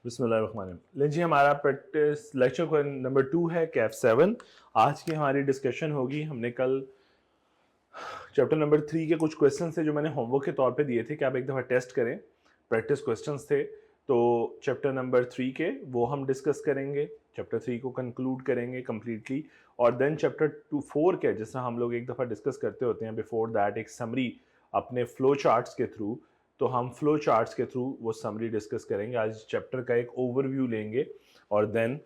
बिस्मिल्लाहिर्रहमानिर्रहीम। जी हमारा practice lecture number 2 है कैफ 7। आज की हमारी डिस्कशन होगी। हमने कल चैप्टर नंबर 3 के कुछ क्वेश्चन थे जो मैंने होमवर्क के तौर पे दिए थे कि आप एक दफ़ा टेस्ट करें। प्रैक्टिस क्वेश्चंस थे, तो चैप्टर नंबर 3 के वो हम डिस्कस करेंगे। चैप्टर 3 को कंक्लूड करेंगे कम्प्लीटली, और देन चैप्टर 4 के जैसा हम लोग एक दफ़ा डिस्कस करते होते हैं बिफोर दैट एक समरी अपने फ्लो चार्ट्स के थ्रू, तो हम फ्लो चार्ट्स के थ्रू वो समरी डिस्कस करेंगे। आज चैप्टर का एक ओवरव्यू लेंगे और देन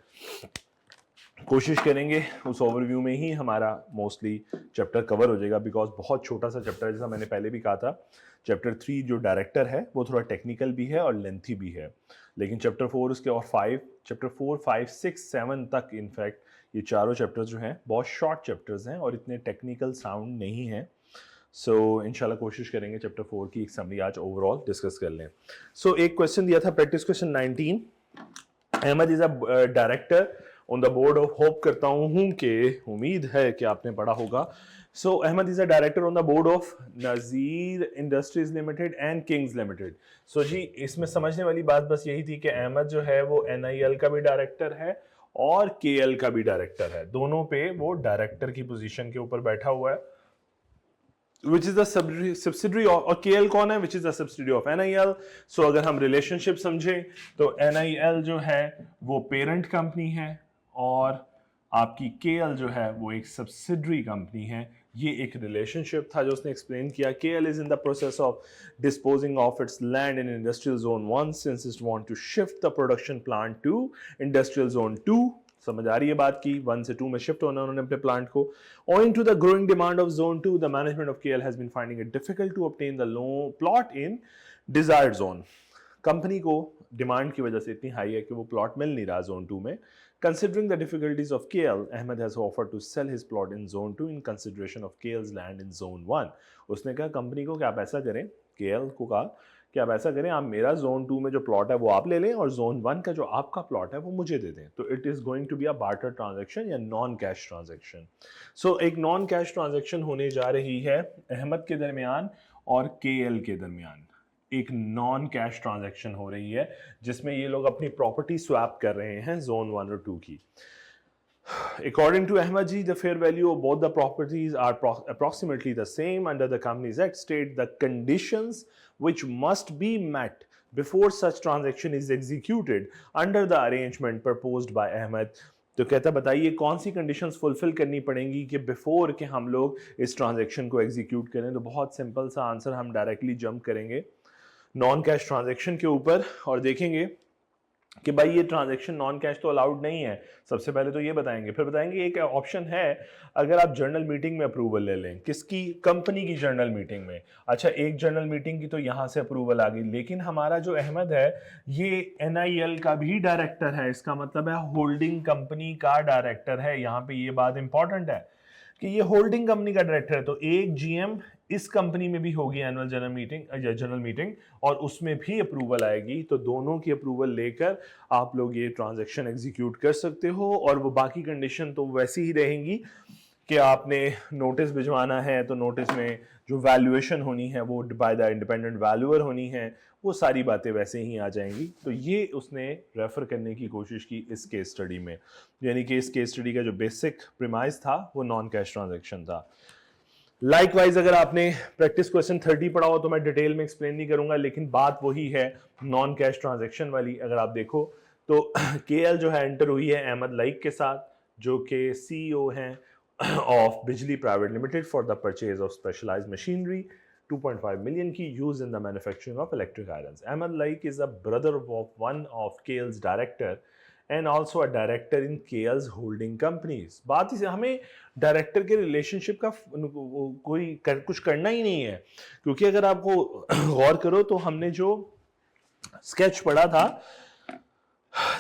कोशिश करेंगे उस ओवरव्यू में ही हमारा मोस्टली चैप्टर कवर हो जाएगा, बिकॉज बहुत छोटा सा चैप्टर है। जैसा मैंने पहले भी कहा था, चैप्टर 3 जो डायरेक्टर है वो थोड़ा टेक्निकल भी है और लेंथी भी है, लेकिन चैप्टर 4 उसके और 5, चैप्टर 4, 5, 6, 7 तक इनफैक्ट ये चारों चैप्टर्स जो हैं बहुत शॉर्ट चैप्टर्स हैं और इतने टेक्निकल साउंड नहीं हैं। सो इंशाल्लाह कोशिश करेंगे चैप्टर 4 की एक समरी आज ओवरऑल डिस्कस कर लें। सो एक क्वेश्चन दिया था, practice question 19। Ahmed is a director on the board of, hope करता हूँ कि उम्मीद है कि आपने पढ़ा होगा। So Ahmed is a director on the board of Nazir industries limited and kings limited. So जी इसमें समझने वाली बात बस यही थी कि अहमद जो है वो NIL का भी डायरेक्टर है और KL का भी डायरेक्टर है। दोनों पे वो डायरेक्टर की पोजीशन के ऊपर बैठा हुआ है, which is the subsidiary of, और KL कौन है, which is the subsidiary of NIL। so अगर हम रिलेशनशिप समझें तो NIL जो है वो पेरेंट कंपनी है और आपकी KL जो है वो एक सब्सिडरी कंपनी है। ये एक रिलेशनशिप था जो उसने एक्सप्लेन किया। KL is in the process of disposing of its land in industrial zone 1 since it want to shift the production plant to industrial zone 2। समझ आ रही है बात की, 1 से 2 में शिफ्ट होना उन्होंने अपने प्लांट को। Owing to the growing demand of zone 2, the management of KL has been finding it difficult to obtain the plot in desired zone। Company को डिमांड की वजह से इतनी हाई है कि वो प्लॉट मिल नहीं रहा जोन 2 में। Considering the difficulties of KL, Ahmed has offered to sell his plot in zone 2 in consideration of KL's land in zone 1। उसने कहा कंपनी को कि आप ऐसा करें, KL को कहा कि आप ऐसा करें, आप मेरा जोन 2 में जो प्लॉट है वो आप ले लें और जोन 1 का जो आपका प्लॉट है वो मुझे दे दें। तो it is going to be a barter transaction या नॉन कैश ट्रांजैक्शन। सो एक नॉन कैश ट्रांजैक्शन होने जा रही है अहमद के दरमियान और KL के दरमियान। एक नॉन कैश ट्रांजैक्शन हो रही है जिसमें ये लोग अपनी प्रॉपर्टी स्वैप कर रहे हैं जोन 1 और 2 की। According to Ahmed ji, the fair value of both the properties are approximately the same. Under the Companies Act state the conditions which must be met before such transaction is executed under the arrangement proposed by Ahmed। तो कहता बताइए कौन सी conditions fulfil करनी पड़ेंगी कि before के हम लोग इस ट्रांजैक्शन को एग्जीक्यूट करें। तो बहुत सिंपल सा आंसर, हम डायरेक्टली जंप करेंगे नॉन कैश ट्रांजैक्शन के ऊपर और देखेंगे कि भाई ये ट्रांजैक्शन नॉन कैश तो अलाउड नहीं है। सबसे पहले तो ये बताएंगे, फिर बताएंगे एक ऑप्शन है अगर आप जनरल मीटिंग में अप्रूवल ले लें। किसकी? कंपनी की जनरल मीटिंग में। अच्छा, एक जनरल मीटिंग की तो यहां से अप्रूवल आ गई, लेकिन हमारा जो अहमद है ये NIL का भी डायरेक्टर है। इसका मतलब है होल्डिंग कंपनी का डायरेक्टर है। यहां पर यह बात इंपॉर्टेंट है कि ये होल्डिंग कंपनी का डायरेक्टर है, तो एक GM इस कंपनी में भी होगी एनुअल जनरल मीटिंग और उसमें भी अप्रूवल आएगी। तो दोनों की अप्रूवल लेकर आप लोग ये ट्रांजैक्शन एग्जीक्यूट कर सकते हो और वो बाकी कंडीशन तो वैसी ही रहेंगी कि आपने नोटिस भिजवाना है तो नोटिस में जो वैल्यूएशन होनी है वो बाय द इंडिपेंडेंट वैल्यूअर होनी है, वो सारी बातें वैसे ही आ जाएंगी। तो ये उसने रेफर करने की कोशिश की इस केस स्टडी में, यानी कि इस केस स्टडी का जो बेसिक प्रीमाइस था वो नॉन कैश ट्रांजैक्शन था। लाइकवाइज अगर आपने प्रैक्टिस क्वेश्चन 30 पढ़ा हो तो मैं डिटेल में एक्सप्लेन नहीं करूंगा, लेकिन बात वही है नॉन कैश ट्रांजैक्शन वाली। अगर आप देखो तो KL जो है एंटर हुई है अहमद लाइक के साथ, जो कि CEO हैं of Bijli private limited for the purchase of specialised machinery 2.5 million की use in the manufacturing of electric irons. Ahmad Laik is a brother of one of KL's director and also a director in KL's holding companies. बात इसे हमें director के relationship का कुछ करना ही नहीं है, क्योंकि अगर आपको गौर करो तो हमने जो स्केच पढ़ा था,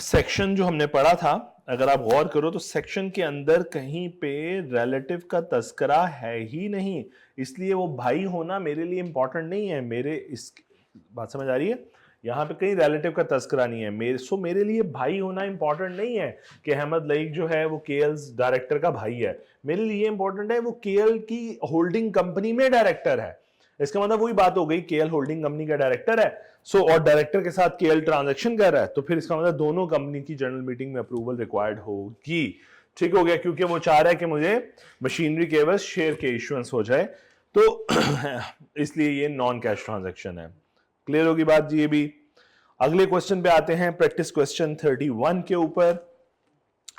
सेक्शन जो हमने पढ़ा था, अगर आप गौर करो तो सेक्शन के अंदर कहीं पे रिलेटिव का तस्करा है ही नहीं। इसलिए वो भाई होना मेरे लिए इंपॉर्टेंट नहीं है। मेरे इस बात समझ आ रही है? यहाँ पे कहीं रिलेटिव का तस्करा नहीं है। मेरे लिए भाई होना इंपॉर्टेंट नहीं है कि अहमद लाइक जो है वो KL's डायरेक्टर का भाई है। मेरे लिए इंपॉर्टेंट है वो KL की होल्डिंग कंपनी में डायरेक्टर है। इसका मतलब वही बात हो गई, केएल होल्डिंग कंपनी का डायरेक्टर है, सो और डायरेक्टर के साथ केएल ट्रांजैक्शन कर रहा है, तो फिर इसका मतलब दोनों कंपनी की जनरल मीटिंग में अप्रूवल रिक्वायर्ड होगी। ठीक हो गया, क्योंकि वो चाह रहा है कि मुझे मशीनरी के एवज शेयर के इश्यूएंस हो जाए, तो इसलिए ये नॉन कैश ट्रांजैक्शन है। क्लियर होगी बात जी ये भी। अगले क्वेश्चन पे आते हैं, प्रैक्टिस क्वेश्चन 31 के ऊपर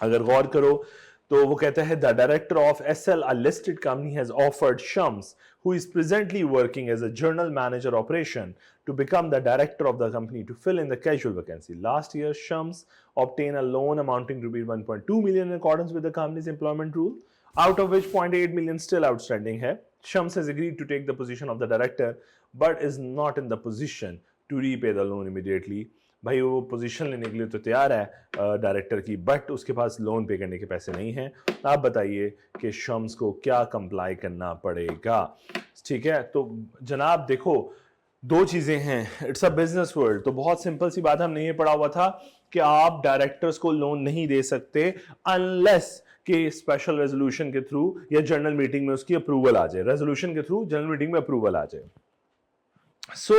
अगर गौर करो तो वो कहता है the director of SL a listed company has offered Shams who is presently working as a general manager operation to become the director of the company to fill in the casual vacancy. Last year, Shams obtained a loan amounting to 1.2 million in accordance with the company's employment rule, out of which 0.8 million still outstanding hai. Shams has agreed to take the position of the director but is not in the position to repay the loan immediately. भाई वो position लेने के लिए तो तैयार है director की, but उसके पास लोन पे करने के पैसे नहीं हैं। आप बताइए कि शम्स को क्या कंप्लाई करना पड़ेगा। ठीक है, तो जनाब देखो दो चीजें हैं, इट्स अ बिजनेस वर्ल्ड, तो बहुत सिंपल सी बात हमने ये पढ़ा हुआ था कि आप डायरेक्टर्स को लोन नहीं दे सकते अनलेस कि स्पेशल रेजोल्यूशन के थ्रू या जनरल मीटिंग में उसकी अप्रूवल आ जाए, रेजोल्यूशन के थ्रू जनरल मीटिंग में अप्रूवल आ जाए। सो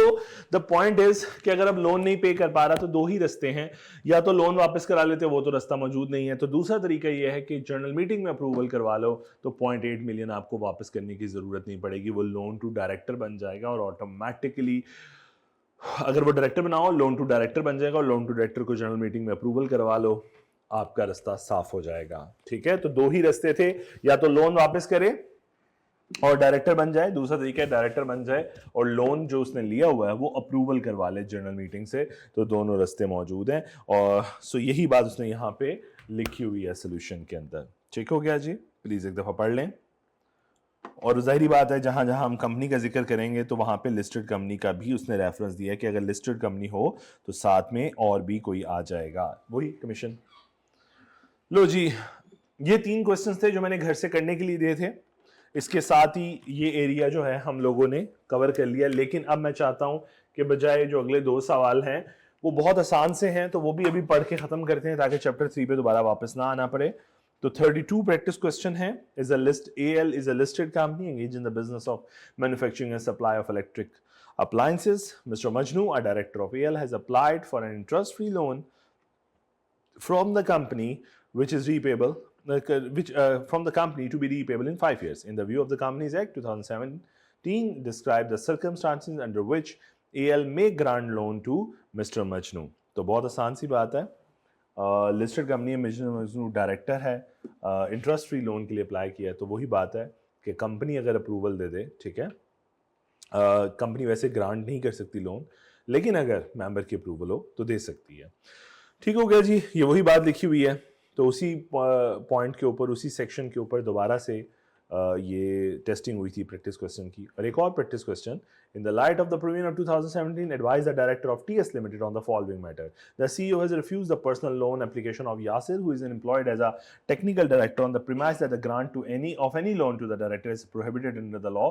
द पॉइंट इज कि अगर अब लोन नहीं पे कर पा रहा तो दो ही रास्ते हैं, या तो लोन वापस करा लेते, वो तो रास्ता मौजूद नहीं है, तो दूसरा तरीका यह है कि जनरल मीटिंग में अप्रूवल करवा लो, तो 0.8 मिलियन आपको वापस करने की जरूरत नहीं पड़ेगी, वो लोन टू डायरेक्टर बन जाएगा और ऑटोमेटिकली अगर वो डायरेक्टर बनाओ लोन टू डायरेक्टर बन जाएगा और लोन टू डायरेक्टर को जनरल मीटिंग में अप्रूवल करवा लो, आपका रास्ता साफ हो जाएगा। ठीक है, तो दो ही रास्ते थे, या तो लोन वापस करे और डायरेक्टर बन जाए, दूसरा तरीका है डायरेक्टर बन जाए और लोन जो उसने लिया हुआ है वो अप्रूवल करवा ले जनरल मीटिंग से, तो दोनों रास्ते मौजूद हैं। और सो यही बात उसने यहाँ पे लिखी हुई है सोल्यूशन के अंदर। ठीक हो गया जी, प्लीज एक दफा पढ़ लें। और जाहिर बात है जहां जहां हम कंपनी का जिक्र करेंगे तो वहां पे लिस्टेड कंपनी का भी उसने रेफरेंस दिया है कि अगर लिस्टेड कंपनी हो तो साथ में और भी कोई आ जाएगा, वही कमीशन। लो जी, ये 3 क्वेश्चंस थे जो मैंने घर से करने के लिए दिए थे, इसके साथ ही ये एरिया जो है हम लोगों ने कवर कर लिया। लेकिन अब मैं चाहता हूं कि बजाय जो अगले 2 सवाल हैं वो बहुत आसान से हैं, तो वो भी अभी पढ़ के खत्म करते हैं ताकि चैप्टर 3 पे दोबारा वापस ना आना पड़े। तो 32 प्रैक्टिस क्वेश्चन है, is a list AL is a listed company engaged in the business of manufacturing and supply of electric appliances. Mr. Majnu, a director of AL, has applied for an interest-free loan from the company which is repayable from the company to be repayable in 5 years. In the view of the Companies Act 2017, describe the circumstances under which AL may grant loan to Mr. Majnu. तो बहुत आसान सी बात है, listed company है, mister Majnu director है, interest free loan के लिए apply किया है, तो वही बात है कि कंपनी अगर अप्रूवल दे दे, ठीक है, कंपनी वैसे ग्रांट नहीं कर सकती लोन, लेकिन अगर मेंबर की अप्रूवल हो तो दे सकती है। ठीक हो गया जी, ये वही बात लिखी हुई है, तो उसी पॉइंट के ऊपर, उसी सेक्शन के ऊपर दोबारा से ये टेस्टिंग हुई थी प्रैक्टिस क्वेश्चन की। और एक और practice question, in the light of the provision of 2017 advise the director of TS limited on the following matter, the CEO has refused the personal loan application of Yasir, who is employed as a technical director, on the premise that the grant to any loan to the director is prohibited under the law।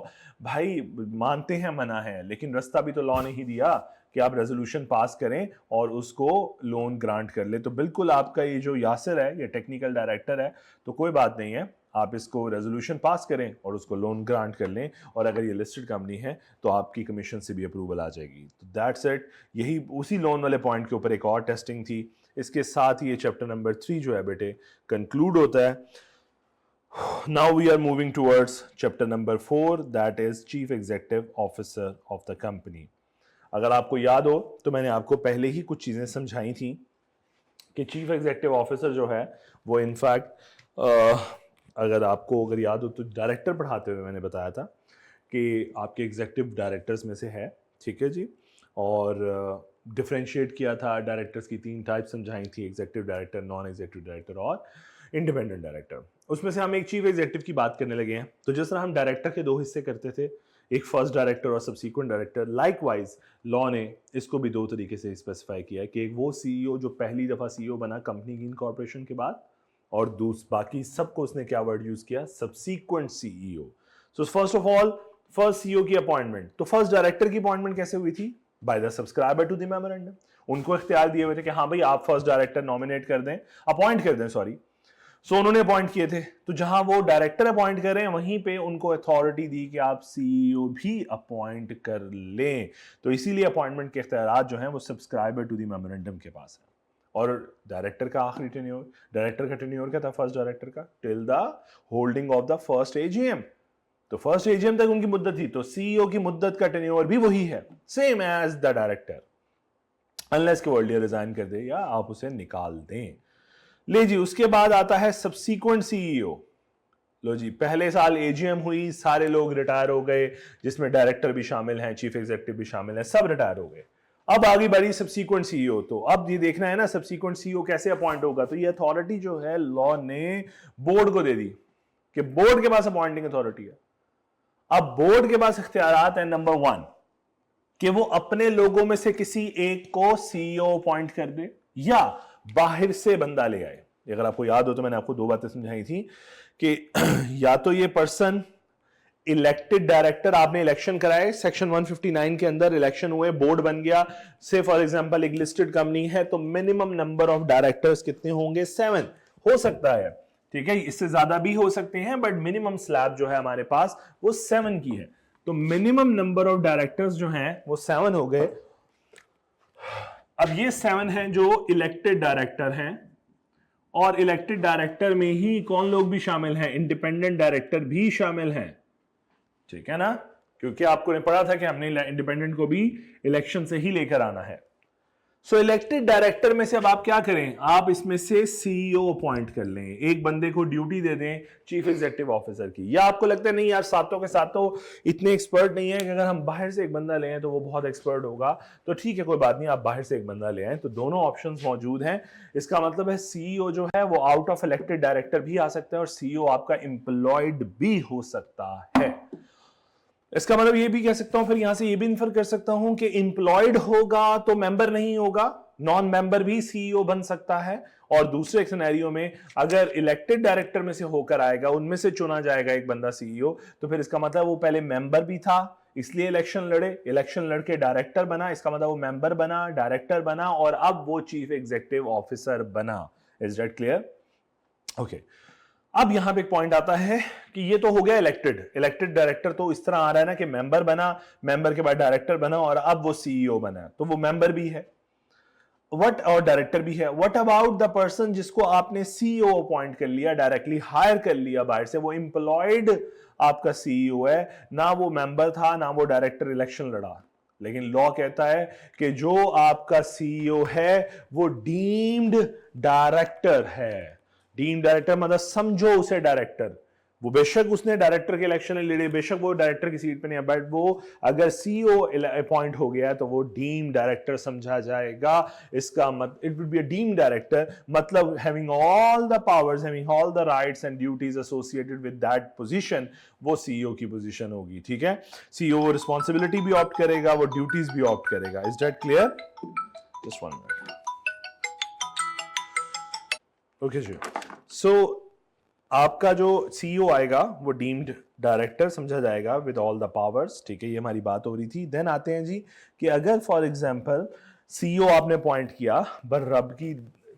भाई मानते हैं मना है, लेकिन रास्ता भी तो law ने ही दिया कि आप रेजोल्यूशन पास करें और उसको लोन ग्रांट कर ले। तो बिल्कुल आपका ये जो यासिर है ये टेक्निकल डायरेक्टर है, तो कोई बात नहीं है, आप इसको रेजोल्यूशन पास करें और उसको लोन ग्रांट कर लें, और अगर ये लिस्टेड कंपनी है तो आपकी कमीशन से भी अप्रूवल आ जाएगी। तो दैट्स इट, यही उसी लोन वाले पॉइंट के ऊपर एक और टेस्टिंग थी। इसके साथ ही ये चैप्टर नंबर 3 जो है बेटे कंक्लूड होता है। Now we are moving towards chapter number 4, that is Chief Executive Officer of the company। अगर आपको याद हो तो मैंने आपको पहले ही कुछ चीज़ें समझाई थी कि चीफ एग्जीक्यूटिव ऑफिसर जो है वो इनफैक्ट अगर याद हो तो डायरेक्टर पढ़ाते हुए मैंने बताया था कि आपके एग्जीक्यूटिव डायरेक्टर्स में से है, ठीक है जी, और डिफ्रेंशिएट किया था, डायरेक्टर्स की 3 टाइप समझाई थी, executive director, non executive director और इंडिपेंडेंट डायरेक्टर। उसमें से हम एक चीफ एग्जीक्यूटिव की बात करने लगे हैं। तो जिस तरह हम डायरेक्टर के 2 हिस्से करते थे, एक फर्स्ट डायरेक्टर और सब्सीक्वेंट डायरेक्टर, लाइकवाइज लॉ ने इसको भी 2 तरीके से स्पेसिफाई किया है कि एक वो CEO जो पहली दफ़ा CEO बना कंपनी की इनकॉर्पोरेशन के बाद, और बाकी सबको उसने क्या वर्ड यूज किया, subsequent CEO। So first of all first CEO की अपॉइंटमेंट, तो फर्स्ट डायरेक्टर की अपॉइंटमेंट कैसे हुई थी, by the subscriber to the memorandum. उनको इख्तियार दिए हुए थे कि हाँ भाई आप फर्स्ट डायरेक्टर नॉमिनेट कर दें, अपॉइंट कर दें, सॉरी। सो उन्होंने अपॉइंट किए थे, तो जहां वो डायरेक्टर अपॉइंट कर रहे हैं वहीं पे उनको अथॉरिटी दी कि आप सीईओ भी अपॉइंट कर लें। तो इसीलिए अपॉइंटमेंट के इख्तियारात जो हैं वो सब्सक्राइबर टू द मेमोरेंडम के पास है। और डायरेक्टर का आखिरी टेन्योर, डायरेक्टर का टेन्योर क्या था फर्स्ट डायरेक्टर का? Till the holding of the first AGM. तो फर्स्ट एजीएम तक उनकी मुद्दत थी, तो सीईओ की मुद्दत का टेन्योर भी वही है, same as the director, unless के वर्ल्ड रिजाइन कर दे या आप उसे निकाल दें। ले जी, उसके बाद आता है सब्सीक्वेंट सीईओ। लो जी, पहले साल एजीएम हुई, सारे लोग रिटायर हो गए, जिसमें डायरेक्टर भी शामिल हैं, चीफ एग्जीक्यूटिव भी शामिल हैं, सब रिटायर हो गए। अब आगे बढ़ी सब्सीक्वेंट सीईओ। तो अब ये देखना है ना सब्सीक्वेंट सीईओ कैसे अपॉइंट होगा। तो ये अथॉरिटी जो है लॉ ने बोर्ड को दे दी कि बोर्ड के पास अपॉइंटिंग अथॉरिटी है। अब बोर्ड के पास इख्तियारात है नंबर 1 कि वो अपने लोगों में से किसी एक को सीईओ अपॉइंट कर दे या बाहर से बंदा ले आए। अगर आपको याद हो तो मैंने आपको 2 बातें समझाई थी कि या तो ये पर्सन इलेक्टेड डायरेक्टर, आपने इलेक्शन कराए, सेक्शन 159 के अंदर इलेक्शन हुए, बोर्ड बन गया, से फॉर एग्जांपल एक लिस्टेड कंपनी है तो मिनिमम नंबर ऑफ डायरेक्टर्स कितने होंगे? 7 हो सकता है, ठीक है, इससे ज्यादा भी हो सकते हैं, बट मिनिमम स्लैब जो है हमारे पास वो 7 की है। तो मिनिमम नंबर ऑफ डायरेक्टर्स जो हैं वो 7 हो गए। अब ये 7 हैं जो इलेक्टेड डायरेक्टर हैं, और इलेक्टेड डायरेक्टर में ही कौन लोग भी शामिल हैं? इंडिपेंडेंट डायरेक्टर भी शामिल हैं, ठीक है ना, क्योंकि आपको ने पढ़ा था कि हमने इंडिपेंडेंट को भी इलेक्शन से ही लेकर आना है। सो इलेक्टेड डायरेक्टर में से अब आप क्या करें? आप इसमें से सीईओ अपॉइंट कर लें, एक बंदे को ड्यूटी दे दें चीफ एग्जीक्यूटिव ऑफिसर की। या आपको लगता है नहीं यार, सातों के सातों इतने एक्सपर्ट नहीं है कि अगर हम बाहर से एक बंदा ले आए तो वो बहुत एक्सपर्ट होगा, तो ठीक है कोई बात नहीं, आप बाहर से एक बंदा ले आए। तो दोनों ऑप्शंस मौजूद हैं। इसका मतलब है सीईओ जो है वो आउट ऑफ इलेक्टेड डायरेक्टर भी आ सकता है और सीईओ आपका एम्प्लॉयड भी हो सकता है। इसका मतलब ये भी कह सकता हूं, फिर यहां से ये भी इन्फर कर सकता हूं कि एम्प्लॉयड होगा तो मेंबर नहीं होगा, नॉन मेंबर भी सीईओ बन सकता है। और दूसरे एक सिनेरियो में अगर इलेक्टेड डायरेक्टर में से होकर आएगा, उनमें से चुना जाएगा एक बंदा सीईओ, तो फिर इसका मतलब वो पहले मेंबर भी था इसलिए इलेक्शन लड़े, इलेक्शन लड़के डायरेक्टर बना, इसका मतलब वो मेंबर बना, डायरेक्टर बना, और अब वो चीफ एग्जीक्यूटिव ऑफिसर बना। Is that clear? ओके, अब यहां पे एक पॉइंट आता है कि ये तो हो गया इलेक्टेड डायरेक्टर, तो इस तरह आ रहा है ना कि मेंबर बना, मेंबर के बाद डायरेक्टर बना, और अब वो सीईओ बना, तो वो मेंबर भी है और डायरेक्टर भी है। व्हाट अबाउट द पर्सन जिसको आपने सीईओ अपॉइंट कर लिया, डायरेक्टली हायर कर लिया बाहर से, वो एम्प्लॉयड आपका सीईओ है, ना वो मेंबर था ना वो डायरेक्टर इलेक्शन लड़ा, लेकिन लॉ कहता है कि जो आपका सीईओ है वो डीम्ड डायरेक्टर है। डीम्ड डायरेक्टर मतलब समझो उसे डायरेक्टर, वो बेशक उसने डायरेक्टर के इलेक्शन लड़े, बेशक वो डायरेक्टर की सीट पे नहीं है, बट वो अगर सीईओ अपॉइंट हो गया तो वो डीम्ड डायरेक्टर समझा जाएगा। इसका मतलब it will be a deemed director, मतलब having all the powers, having all the rights and duties associated with that position, वो सीईओ की पोजीशन होगी। ठीक है, सीईओ वो रिस्पॉन्सिबिलिटी भी ऑप्ट करेगा, वो ड्यूटीज भी ऑप्ट करेगा। Is that clear? Just 1 minute. Okay जी, सो आपका जो सीईओ आएगा वो डीम्ड डायरेक्टर समझा जाएगा विद ऑल द पावर्स। ठीक है, ये हमारी बात हो रही थी। देन आते हैं जी कि अगर फॉर एग्जांपल सीईओ आपने अपॉइंट किया, पर रब की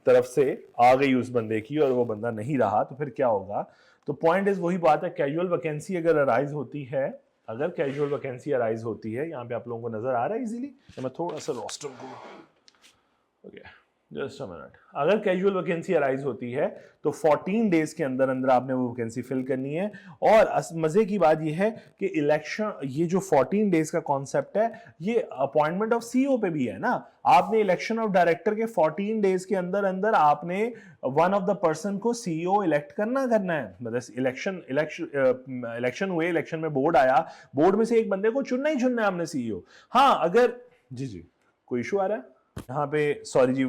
तरफ से आ गई उस बंदे की और वो बंदा नहीं रहा, तो फिर क्या होगा? तो पॉइंट इज वही बात है, कैजुअल वैकेंसी अगर अराइज होती है, अगर कैजुअल वैकेंसी अराइज होती है, यहाँ पे आप लोगों को नजर आ रहा है इजीली, तो मैं थोड़ा सा रोस्टर को, ओके जस्ट अ मिनट। अगर कैजुअल वैकेंसी अराइज होती है तो 14 डेज के अंदर अंदर आपने वो वैकेंसी फिल करनी है। और मजे की बात ये है कि इलेक्शन, ये जो 14 डेज का कॉन्सेप्ट है, ये अपॉइंटमेंट ऑफ सीईओ पे भी है ना। आपने इलेक्शन ऑफ डायरेक्टर के 14 डेज के अंदर अंदर आपने वन ऑफ द पर्सन को सीईओ इलेक्ट करना है। मतलब इलेक्शन हुए, इलेक्शन में बोर्ड आया, बोर्ड में से एक बंदे को चुनना ही चुनना है आपने सीईओ। हाँ, अगर जी कोई इशू आ रहा है यहाँ पे, सॉरी जी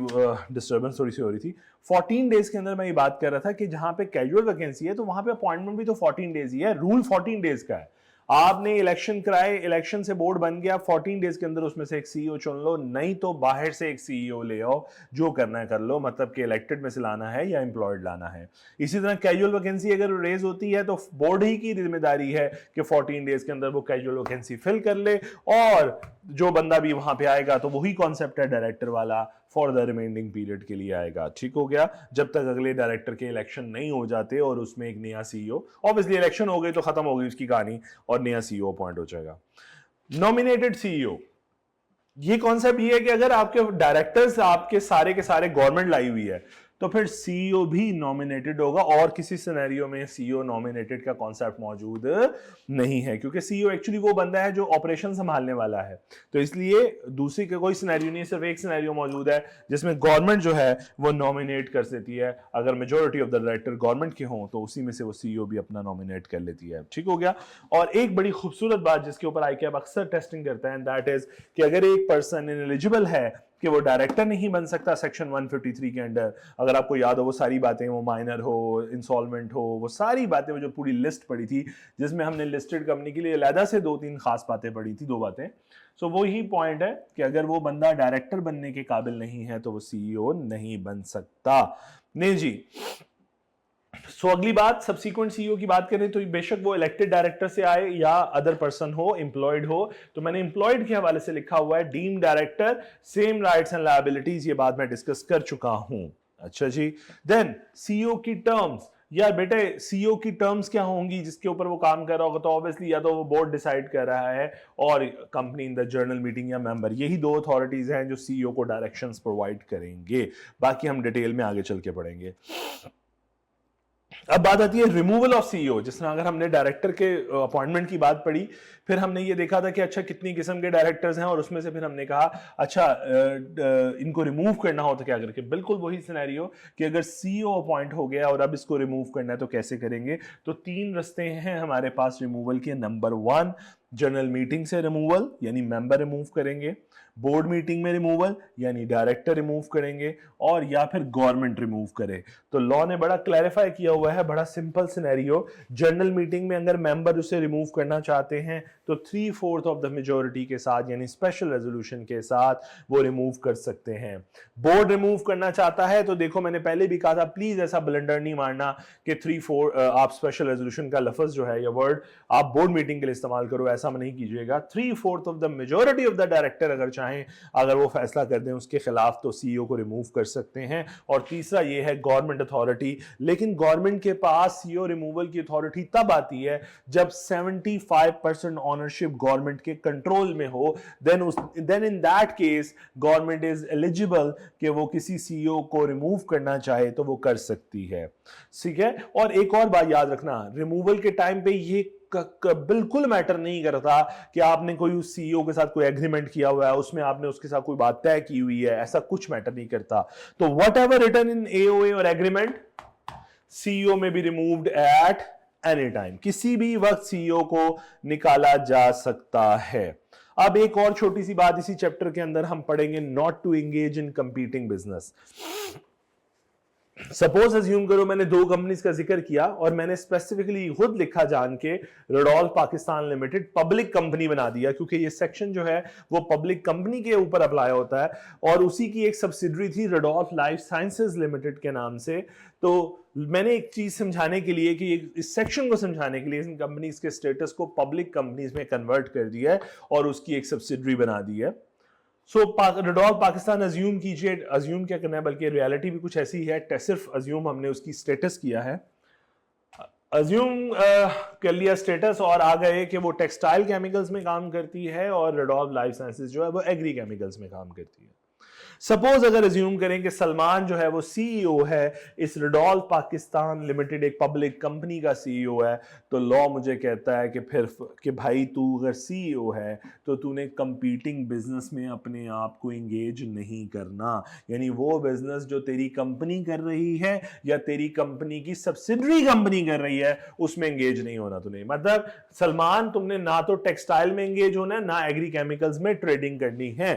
डिस्टर्बेंस थोड़ी सी हो रही थी। 14 डेज के अंदर मैं ये बात कर रहा था कि जहां पे कैजुअल वैकेंसी है तो वहां पे अपॉइंटमेंट भी तो 14 डेज ही है, रूल 14 डेज का है। आपने इलेक्शन कराए, इलेक्शन से बोर्ड बन गया, 14 डेज के अंदर उसमें से एक सीईओ चुन लो, नहीं तो बाहर से एक सीईओ ले आओ, जो करना है कर लो, मतलब कि इलेक्टेड में से लाना है या एम्प्लॉयड लाना है। इसी तरह कैजुअल वैकेंसी अगर रेज होती है तो बोर्ड ही की जिम्मेदारी है कि 14 डेज के अंदर वो कैजुअल वैकेंसी फिल कर ले, और जो बंदा भी वहां पे आएगा तो वही कॉन्सेप्ट है डायरेक्टर वाला, फॉर द रिमेनिंग पीरियड के लिए आएगा। ठीक हो गया, जब तक अगले डायरेक्टर के इलेक्शन नहीं हो जाते और उसमें एक नया सीईओ, ऑब्वियसली इलेक्शन हो गई तो खत्म हो गई उसकी कहानी और नया सीईओ अपॉइंट हो जाएगा। नॉमिनेटेड सीईओ, ये कॉन्सेप्ट ये है कि अगर आपके डायरेक्टर्स आपके सारे के सारे गवर्नमेंट लाई हुई है तो फिर सीईओ भी नॉमिनेटेड होगा, और किसी सिनेरियो में सीईओ नॉमिनेटेड का कॉन्सेप्ट मौजूद नहीं है, क्योंकि सीईओ एक्चुअली वो बंदा है जो ऑपरेशन संभालने वाला है। तो इसलिए दूसरी का कोई सिनेरियो नहीं है, सिर्फ एक सिनेरियो मौजूद है जिसमें गवर्नमेंट जो है वो नॉमिनेट कर देती है। अगर majority of the director government के हों तो उसी में से वो सीईओ भी अपना नॉमिनेट कर लेती है। ठीक हो गया। और एक बड़ी खूबसूरत बात जिसके ऊपर आईकैप अक्सर टेस्टिंग करता है, दैट इज कि अगर एक पर्सन इनएलिजिबल है कि वो डायरेक्टर नहीं बन सकता सेक्शन 153 के अंडर, अगर आपको याद हो वो सारी बातें, वो माइनर हो, इंसॉल्वेंट हो, वो सारी बातें, वो जो पूरी लिस्ट पड़ी थी जिसमें हमने लिस्टेड कंपनी के लिए अलहदा से 2-3 खास बातें पढ़ी थी, 2 बातें। सो वो ही पॉइंट है कि अगर वो बंदा डायरेक्टर बनने के काबिल नहीं है तो वो सीईओ नहीं बन सकता। नहीं जी। सो अगली बात, सब्सीक्वेंट सीईओ की बात करें तो बेशक वो इलेक्टेड डायरेक्टर से आए या अदर पर्सन हो, एम्प्लॉयड हो, तो मैंने एम्प्लॉयड के हवाले से लिखा हुआ है deem director, same rights and liabilities, ये बात मैं डिस्कस कर चुका हूं। अच्छा जी। देन सीईओ की टर्म्स, यार बेटे सीईओ की टर्म्स क्या होंगी जिसके ऊपर वो काम कर रहा होगा, तो ऑब्वियसली या तो वो बोर्ड डिसाइड कर रहा है और company in the journal meeting या मेंबर, यही 2 अथॉरिटीज हैं जो सीईओ को डायरेक्शंस प्रोवाइड करेंगे। बाकी हम डिटेल में आगे चल के पढ़ेंगे। अब बात आती है रिमूवल ऑफ सीईओ। जिस तरह अगर हमने डायरेक्टर के अपॉइंटमेंट की बात पढ़ी, फिर हमने ये देखा था कि अच्छा कितनी किस्म के डायरेक्टर्स हैं, और उसमें से फिर हमने कहा अच्छा इनको रिमूव करना हो तो क्या करके, बिल्कुल वही सिनेरियो कि अगर सीईओ अपॉइंट हो गया और अब इसको रिमूव करना है तो कैसे करेंगे। तो 3 रास्ते हैं हमारे पास रिमूवल के। नंबर 1, जनरल मीटिंग से रिमूवल यानी मेंबर रिमूव करेंगे, बोर्ड मीटिंग में रिमूवल यानी डायरेक्टर रिमूव करेंगे, और या फिर गवर्नमेंट रिमूव करे। तो लॉ ने बड़ा क्लैरिफाई किया हुआ है, बड़ा सिंपल सिनेरियो। जनरल मीटिंग में अगर मेंबर उसे रिमूव करना चाहते हैं तो 3/4 ऑफ द मेजॉरिटी के साथ यानी स्पेशल रेजोल्यूशन के साथ वो रिमूव कर सकते हैं। बोर्ड रिमूव करना चाहता है तो देखो मैंने पहले भी कहा था, प्लीज ऐसा ब्लंडर नहीं मारना कि 3/4 आप स्पेशल रेजोल्यूशन का लफ्ज जो है या वर्ड आप बोर्ड मीटिंग के लिए इस्तेमाल करो, ऐसा नहीं कीजिएगा। 3/4 of the majority of the director अगर चाहें, अगर वो फैसला कर दें उसके खिलाफ, तो सीईओ को रिमूव कर सकते हैं। और तीसरा ये है गवर्नमेंट अथॉरिटी। लेकिन गवर्नमेंट के पास सीईओ रिमूवल की अथॉरिटी तब आती है जब 75% ऑनरशिप गवर्नमेंट के कंट्रोल में हो। Then in that case government is eligible कि वो किसी सीईओ को रिमूव करना चाहे तो वो कर सकती है। ठीक है। और एक और बात याद रखना, रिमूवल के टाइम पे ये बिल्कुल मैटर नहीं करता कि आपने कोई उस सीईओ के साथ कोई एग्रीमेंट किया हुआ है, उसमें आपने उसके साथ कोई बात तय की हुई है, ऐसा कुछ मैटर नहीं करता। तो whatever written in AOA और agreement, CEO may be removed at any time, किसी भी वक्त सीईओ को निकाला जा सकता है। अब एक और छोटी सी बात इसी चैप्टर के अंदर हम पढ़ेंगे, not to engage in competing business. Suppose assume करो मैंने 2 कंपनीज का जिक्र किया और मैंने स्पेसिफिकली खुद लिखा जान के रेडॉल्फ पाकिस्तान लिमिटेड पब्लिक कंपनी बना दिया, क्योंकि ये सेक्शन जो है वो पब्लिक कंपनी के ऊपर अप्लाई होता है, और उसी की एक सब्सिडरी थी रेडॉल्फ लाइफ साइंसेज लिमिटेड के नाम से। तो मैंने एक चीज समझाने के लिए कि इस सेक्शन को समझाने के लिए इन कंपनीज के स्टेटस को पब्लिक कंपनीज में कन्वर्ट कर दिया है और उसकी एक सब्सिडरी बना दी है। सो रेडॉल्फ पाकिस्तान अज्यूम कीजिए, अज्यूम क्या करना है बल्कि रियलिटी भी कुछ ऐसी है, सिर्फ अज्यूम हमने उसकी स्टेटस किया है। अज्यूम कर लिया स्टेटस और आ गए कि वो टेक्सटाइल केमिकल्स में काम करती है और रेडॉल्फ लाइफ साइंसेज जो है वो एग्री केमिकल्स में काम करती है। सपोज अगर अज्यूम करें कि सलमान जो है वो सीईओ है, इस रेडॉल्फ पाकिस्तान लिमिटेड एक पब्लिक कंपनी का सीईओ है, तो लॉ मुझे कहता है कि फिर कि भाई तू अगर सीईओ है तो तूने कंपीटिंग बिजनेस में अपने आप को एंगेज नहीं करना, यानी वो बिजनेस जो तेरी कंपनी कर रही है या तेरी कंपनी की सब्सिडरी कंपनी कर रही है उसमें एंगेज नहीं होना तूने। मतलब सलमान तुमने ना तो टेक्सटाइल में एंगेज होना है ना एग्री केमिकल्स में ट्रेडिंग करनी है।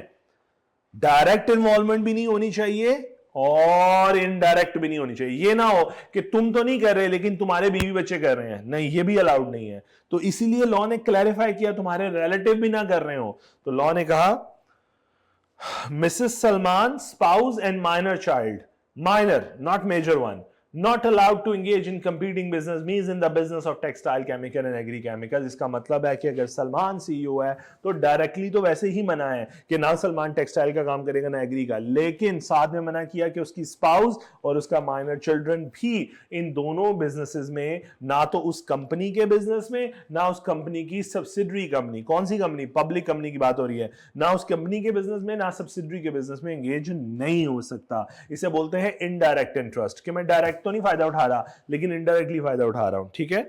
डायरेक्ट इन्वॉल्वमेंट भी नहीं होनी चाहिए और इनडायरेक्ट भी नहीं होनी चाहिए। ये ना हो कि तुम तो नहीं कर रहे लेकिन तुम्हारे बीवी बच्चे कर रहे हैं, नहीं, ये भी अलाउड नहीं है। तो इसीलिए लॉ ने क्लैरिफाई किया तुम्हारे रिलेटिव भी ना कर रहे हो, तो लॉ ने कहा Mrs Salman spouse and minor child, minor not major one, Not allowed to engage in competing business means in the business of textile, chemical and agri chemicals। इसका मतलब है कि अगर सलमान सीईओ है तो डायरेक्टली तो वैसे ही मना है कि ना सलमान टेक्सटाइल का काम करेगा ना एग्री का, लेकिन साथ में मना किया कि उसकी स्पाउस और उसका माइनर चिल्ड्रन भी इन दोनों बिजनेसेस में, ना तो उस कंपनी के बिजनेस में ना उस कंपनी की सब्सिडरी कंपनी, कौन सी कंपनी, पब्लिक कंपनी की बात हो रही है, ना उस कंपनी के बिजनेस में ना सब्सिडरी के बिजनेस में एंगेज नहीं हो सकता। इसे बोलते हैं इनडायरेक्ट इंटरेस्ट, कि मैं डायरेक्ट तो नहीं फायदा उठा रहा लेकिन इनडायरेक्टली फायदा उठा रहा हूं, ठीक है।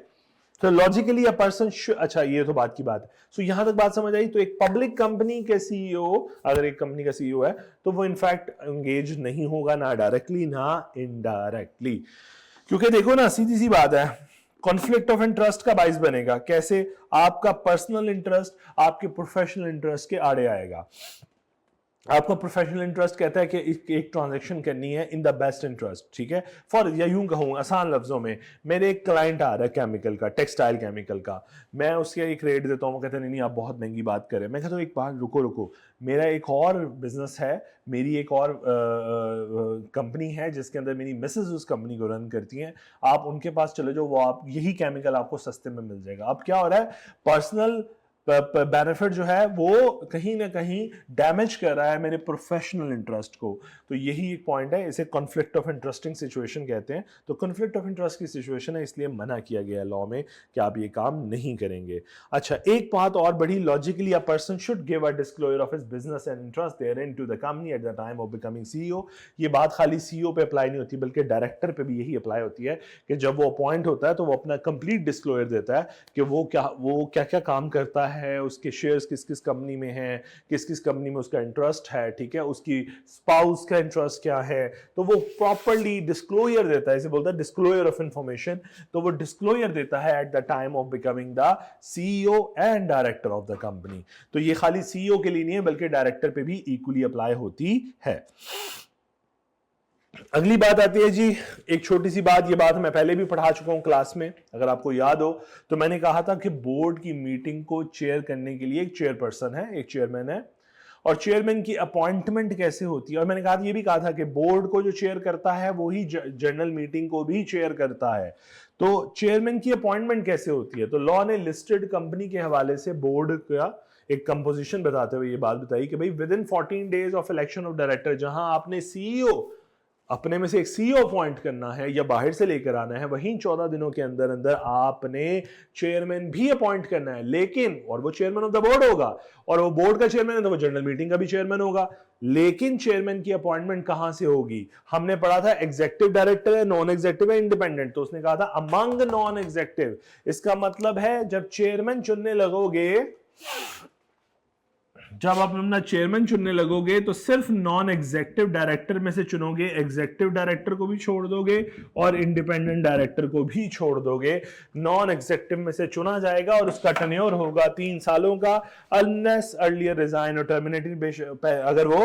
तो लॉजिकली अ पर्सन, अच्छा ये तो बात की बात है। सो यहां तक बात समझ आई। तो एक पब्लिक कंपनी के सीईओ, अगर एक कंपनी का सीईओ है तो वो इनफैक्ट एंगेज नहीं होगा ना डायरेक्टली ना इनडायरेक्टली, क्योंकि देखो ना सीधी सी बात है, कॉन्फ्लिक्ट ऑफ इंटरेस्ट का बाइस बनेगा कैसे, आपका पर्सनल इंटरेस्ट आपके प्रोफेशनल इंटरेस्ट के आड़े आएगा। आपका प्रोफेशनल इंटरेस्ट कहता है कि एक ट्रांजैक्शन करनी है इन द बेस्ट इंटरेस्ट, ठीक है। फॉर या यूं कहूं आसान लफ्जों में, मेरे एक क्लाइंट आ रहा है केमिकल का, टेक्सटाइल केमिकल का, मैं उसके एक रेट देता हूं, वो कहते हैं नहीं आप बहुत महंगी बात करें। मैं कहता हूं एक बार रुको, मेरा एक और बिजनेस है, मेरी एक और कंपनी है जिसके अंदर मेरी मिसेज उस कंपनी को रन करती हैं, आप उनके पास चले जाओ, वो आप यही केमिकल आपको सस्ते में मिल जाएगा। अब क्या हो रहा है, पर्सनल बेनिफिट जो है वो कहीं ना कहीं डैमेज कर रहा है मेरे प्रोफेशनल इंटरेस्ट को। तो यही एक पॉइंट है, इसे कॉन्फ्लिक्ट ऑफ इंटरेस्टिंग सिचुएशन कहते हैं। तो कॉन्फ्लिक्ट ऑफ इंटरेस्ट की सिचुएशन है, इसलिए मना किया गया लॉ में कि आप ये काम नहीं करेंगे। अच्छा, एक बात और बड़ी logically, a person should give a disclosure of his business and interest therein to the company at the time of becoming CEO. ये बात खाली सीईओ पे अप्लाई नहीं होती बल्कि डायरेक्टर पे भी यही अप्लाई होती है कि जब वो अपॉइंट होता है तो वो अपना कंप्लीट डिस्क्लोजर देता है कि वो क्या क्या काम करता है, उसके शेयर्स किस किस कंपनी में हैं, किस किस कंपनी में उसका इंटरेस्ट है, ठीक है, उसकी स्पाउस का इंटरेस्ट क्या है। तो वो प्रॉपर्ली डिस्क्लोजर देता है, इसे बोलता है डिस्क्लोजर ऑफ इंफॉर्मेशन। तो वो डिस्क्लोजर देता है eight the time of becoming the CEO and director of the company. तो ये खाली सीईओ के लिए नहीं है बल्कि डायरेक्टर पे भी इक्वली अप्लाई होती है। अगली बात आती है जी, एक छोटी सी बात, ये बात मैं पहले भी पढ़ा चुका हूं क्लास में, अगर आपको याद हो तो मैंने कहा था कि बोर्ड की मीटिंग को चेयर करने के लिए एक चेयरपर्सन है, एक चेयरमैन है, और चेयरमैन की अपॉइंटमेंट कैसे होती है। और मैंने ये भी कहा था कि बोर्ड को जो चेयर करता है वही जनरल मीटिंग को भी चेयर करता है। तो चेयरमैन की अपॉइंटमेंट कैसे होती है, तो लॉ ने लिस्टेड कंपनी के हवाले से बोर्ड का एक कंपोजिशन बताते हुए ये बात बताई कि भाई with in 14 days of election of director, जहां आपने सीईओ अपने में से एक सीईओ अपॉइंट करना है या बाहर से लेकर आना है, वहीं 14 दिनों के अंदर अंदर आपने चेयरमैन भी अपॉइंट करना है। लेकिन, और वो चेयरमैन ऑफ द बोर्ड होगा, और वो बोर्ड का चेयरमैन है तो वो जनरल मीटिंग का भी चेयरमैन होगा। लेकिन चेयरमैन की अपॉइंटमेंट कहां से होगी, हमने पढ़ा था एग्जीक्यूटिव डायरेक्टर है, नॉन एग्जीक्यूटिव है, इंडिपेंडेंट। तो उसने कहा था अमंग नॉन एग्जीक्यूटिव। इसका मतलब है जब चेयरमैन चुनने लगोगे, जब आप अपना चेयरमैन चुनने लगोगे तो सिर्फ नॉन एग्जीक्यूटिव डायरेक्टर में से चुनोगे, एग्जीक्यूटिव डायरेक्टर को भी छोड़ दोगे और इंडिपेंडेंट डायरेक्टर को भी छोड़ दोगे। नॉन एग्जीक्यूटिव में से चुना जाएगा और उसका टेन्योर होगा 3 सालों का, अनलेस अर्लियर रिजाइन और टर्मिनेटेड, अगर वो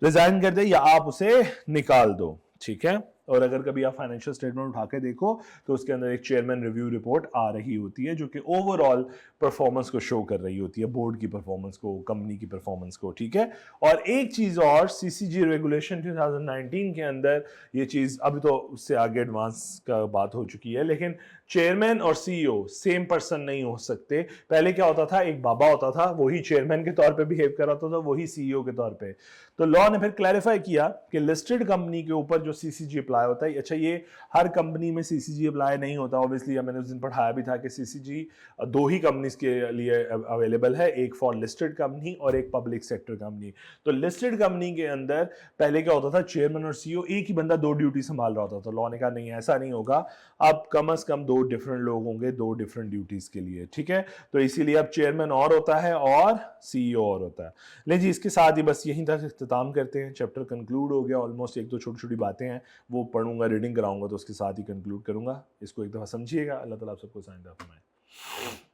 रिजाइन कर दे या आप उसे निकाल दो, ठीक है। और अगर कभी आप फाइनेंशियल स्टेटमेंट उठा के देखो तो उसके अंदर एक चेयरमैन रिव्यू रिपोर्ट आ रही होती है जो कि ओवरऑल परफॉर्मेंस को शो कर रही होती है, बोर्ड की परफॉर्मेंस को, कंपनी की परफॉर्मेंस को, ठीक है। और एक चीज और, सीसीजी रेगुलेशन 2019 के अंदर ये चीज, अभी तो उससे आगे एडवांस का बात हो चुकी है, लेकिन चेयरमैन और सीईओ सेम पर्सन नहीं हो सकते। पहले क्या होता था, एक बाबा होता था, वही चेयरमैन के तौर पे बिहेव कर रहा था, वही सीईओ के तौर पे। तो लॉ ने फिर क्लैरिफाई किया कि लिस्टेड कंपनी के ऊपर जो सीसीजी अप्लाई होता है, अच्छा ये हर कंपनी में सीसीजी अप्लाई नहीं होता ऑब्वियसली, मैंने उस दिन पढ़ाया भी था कि सीसीजी 2 ही कंपनीज के लिए अवेलेबल है, एक फॉर लिस्टेड कंपनी और एक पब्लिक सेक्टर कंपनी। तो लिस्टेड कंपनी के अंदर पहले क्या होता था, चेयरमैन और सीईओ एक ही बंदा 2 ड्यूटी संभाल रहा होता था। तो लॉ ने कहा नहीं, ऐसा नहीं होगा, अब कम से कम 2 डिफरेंट लोग होंगे 2 डिफरेंट ड्यूटीज के लिए, ठीक है। तो इसीलिए अब चेयरमैन और होता है और सीईओ और होता है। ले जी, इसके साथ ही बस यहीं तक इख्तिताम करते हैं, चैप्टर कंक्लूड हो गया ऑलमोस्ट। 1-2 छोटी छोटी बातें हैं वो पढ़ूंगा, रीडिंग कराऊंगा तो उसके साथ ही कंक्लूड करूंगा। इसको एक दफा समझिएगा। अल्लाह ताला आप सबको साइन फरमाए।